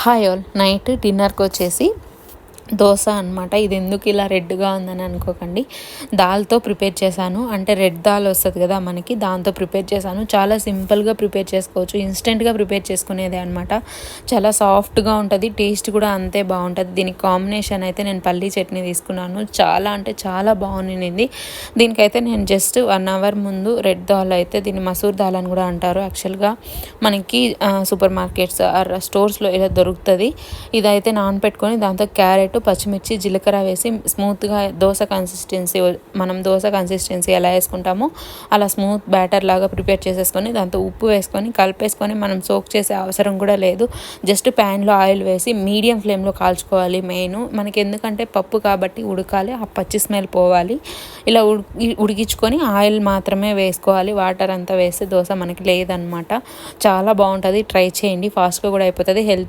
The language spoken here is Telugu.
Hi all. నైట్ డిన్నర్కి వచ్చేసి దోశ అనమాట. ఇది ఎందుకు ఇలా రెడ్గా ఉందని అనుకోకండి. దాల్తో ప్రిపేర్ చేశాను. అంటే రెడ్ దాల్ వస్తుంది కదా మనకి, దాంతో ప్రిపేర్ చేశాను. చాలా సింపుల్గా ప్రిపేర్ చేసుకోవచ్చు, ఇన్స్టెంట్గా ప్రిపేర్ చేసుకునేదే అనమాట. చాలా సాఫ్ట్గా ఉంటుంది, టేస్ట్ కూడా అంతే బాగుంటుంది. దీనికి కాంబినేషన్ అయితే నేను పల్లీ చట్నీ తీసుకున్నాను. చాలా అంటే చాలా బాగుండింది. దీనికైతే నేను జస్ట్ 1 అవర్ ముందు రెడ్ దాల్ అయితే, దీన్ని మసూర్ దాల్ అని కూడా అంటారు యాక్చువల్గా, మనకి సూపర్ మార్కెట్స్ ఆర్ స్టోర్స్లో ఇలా దొరుకుతుంది. ఇదైతే నానపెట్టుకొని దాంతో క్యారెట్, పచ్చిమిర్చి, జీలకర్ర వేసి స్మూత్గా మనం దోశ కన్సిస్టెన్సీ ఎలా వేసుకుంటామో అలా స్మూత్ బ్యాటర్ లాగా ప్రిపేర్ చేసేసుకొని దాంతో ఉప్పు వేసుకొని కలిపేసుకొని మనం సోక్ చేసే అవసరం కూడా లేదు. జస్ట్ ప్యాన్లో ఆయిల్ వేసి మీడియం ఫ్లేమ్లో కాల్చుకోవాలి. మెయిన్ మనకి ఎందుకంటే పప్పు కాబట్టి ఉడకాలి, ఆ పచ్చి స్మెల్ పోవాలి. ఇలా ఉడికించుకొని ఆయిల్ మాత్రమే వేసుకోవాలి, వాటర్ అంతా వేస్తే దోశ మనకి లేదనమాట. చాలా బాగుంటుంది, ట్రై చేయండి. ఫాస్ట్గా కూడా అయిపోతుంది. హెల్త్